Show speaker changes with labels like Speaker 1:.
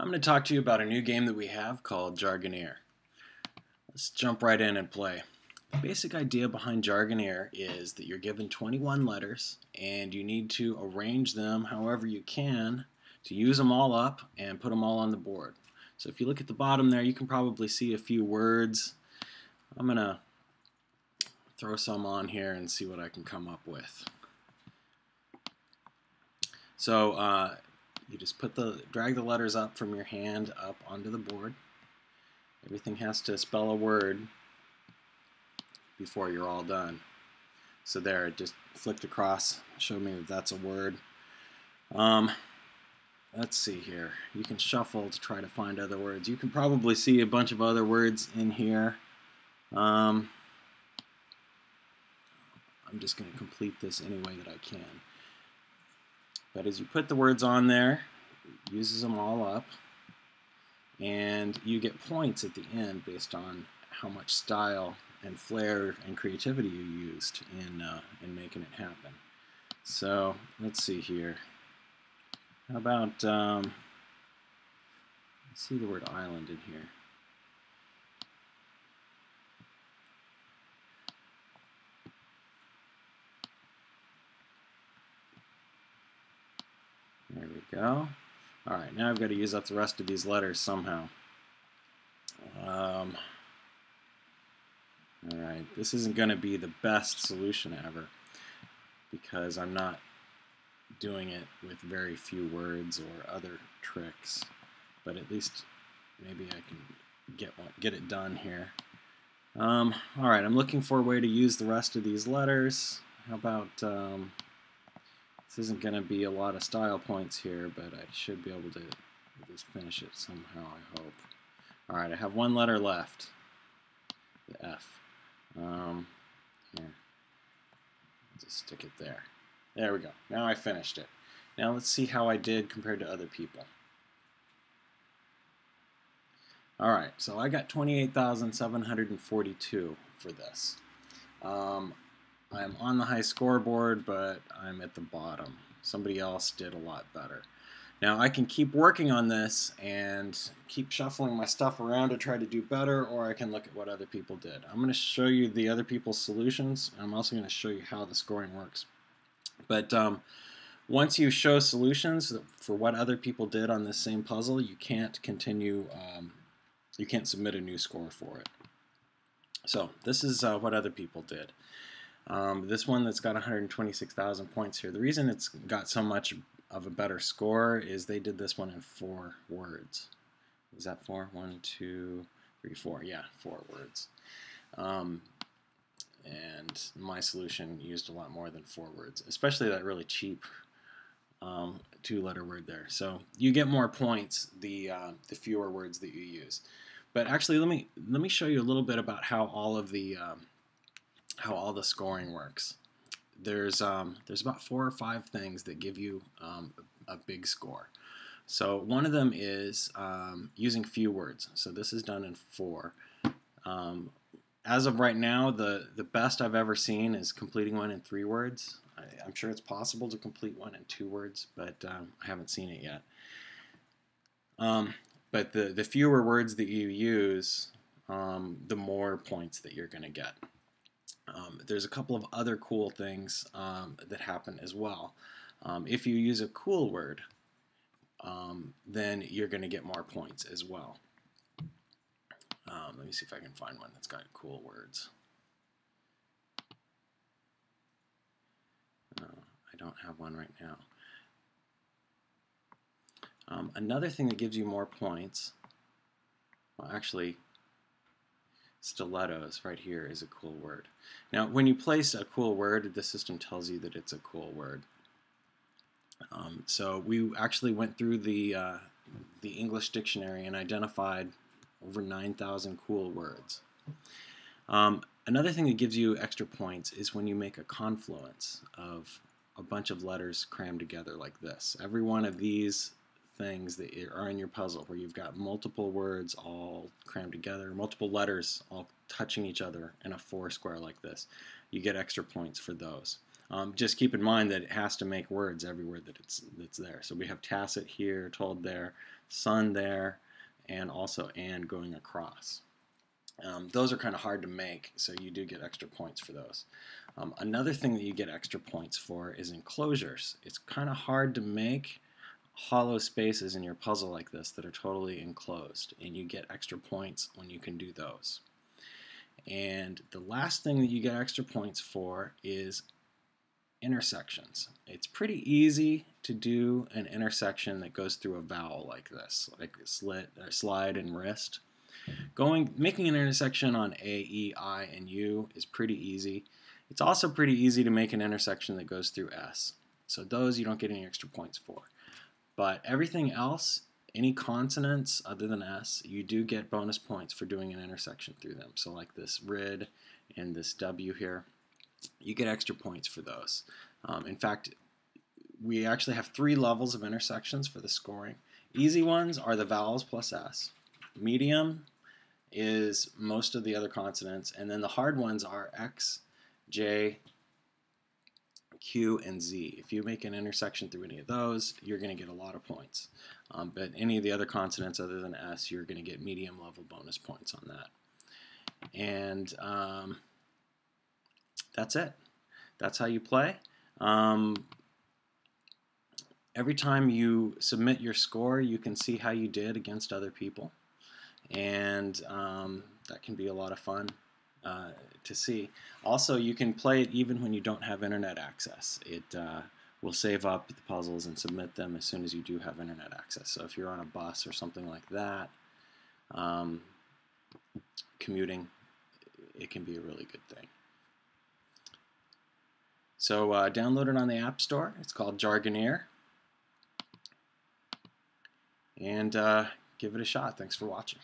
Speaker 1: I'm going to talk to you about a new game that we have called Jargoneer. Let's jump right in and play. The basic idea behind Jargoneer is that you're given 21 letters and you need to arrange them however you can to use them all up and put them all on the board. So if you look at the bottom there, you can probably see a few words. I'm going to throw some on here and see what I can come up with. So you just drag the letters up from your hand up onto the board. Everything has to spell a word before you're all done. So there, it just flicked across, showed me that that's a word. Let's see here. You can shuffle to try to find other words. You can probably see a bunch of other words in here. I'm just going to complete this any way that I can. But as you put the words on there, it uses them all up, and you get points at the end based on how much style and flair and creativity you used in making it happen. So let's see here. How about let's see the word island in here. There we go. Alright, now I've got to use up the rest of these letters somehow. Alright, this isn't going to be the best solution ever because I'm not doing it with very few words or other tricks, but at least maybe I can get it done here. Alright, I'm looking for a way to use the rest of these letters. How about this isn't going to be a lot of style points here, but I should be able to at least finish it somehow, I hope. Alright, I have one letter left, the F. Here, just stick it there. There we go. Now I finished it. Now let's see how I did compared to other people. Alright, so I got 28,742 for this. I'm on the high scoreboard, but I'm at the bottom. Somebody else did a lot better. Now I can keep working on this and keep shuffling my stuff around to try to do better, or I can look at what other people did. I'm going to show you the other people's solutions. I'm also going to show you how the scoring works. But once you show solutions for what other people did on this same puzzle, you can't continue, you can't submit a new score for it. So this is what other people did. This one that's got 126,000 points here, the reason it's got so much of a better score is they did this one in 4 words. Is that 4? 1, 2, 3, 4. Yeah, 4 words. And my solution used a lot more than 4 words, especially that really cheap 2-letter word there. So you get more points the fewer words that you use. But actually, let me show you a little bit about how all the scoring works. There's about 4 or 5 things that give you a big score. So one of them is using few words. So this is done in 4. As of right now, the best I've ever seen is completing one in 3 words. I'm sure it's possible to complete one in 2 words, but I haven't seen it yet. But the fewer words that you use, the more points that you're going to get. There's a couple of other cool things that happen as well. If you use a cool word, then you're going to get more points as well. Let me see if I can find one that's got cool words. No, I don't have one right now. Another thing that gives you more points, well, actually, stilettos right here is a cool word. Now, when you place a cool word, the system tells you that it's a cool word. So we actually went through the English dictionary and identified over 9,000 cool words. Another thing that gives you extra points is when you make a confluence of a bunch of letters crammed together like this. Every one of these things that are in your puzzle where you've got multiple words all crammed together, multiple letters all touching each other in a 4 square like this, you get extra points for those. Just keep in mind that it has to make words everywhere that it's there. So we have tacit here, told there, sun there, and also and going across. Those are kind of hard to make, so you do get extra points for those. Another thing that you get extra points for is enclosures. It's kind of hard to make hollow spaces in your puzzle like this that are totally enclosed, and you get extra points when you can do those. And the last thing that you get extra points for is intersections. It's pretty easy to do an intersection that goes through a vowel like this, like slit, or slide, and wrist. Making an intersection on A, E, I, and U is pretty easy. It's also pretty easy to make an intersection that goes through S. So those you don't get any extra points for. But everything else, any consonants other than S, you do get bonus points for doing an intersection through them. So like this rid and this W here, you get extra points for those. In fact, we actually have 3 levels of intersections for the scoring. Easy ones are the vowels plus S. Medium is most of the other consonants, and then the hard ones are X, J, Q, and Z. If you make an intersection through any of those, you're going to get a lot of points. But any of the other consonants other than S, you're going to get medium level bonus points on that. And that's it. That's how you play. Every time you submit your score, you can see how you did against other people. And that can be a lot of fun to see. Also, you can play it even when you don't have internet access. It will save up the puzzles and submit them as soon as you do have internet access. So if you're on a bus or something like that, commuting, it can be a really good thing. So download it on the App Store. It's called Jargoneer. And give it a shot. Thanks for watching.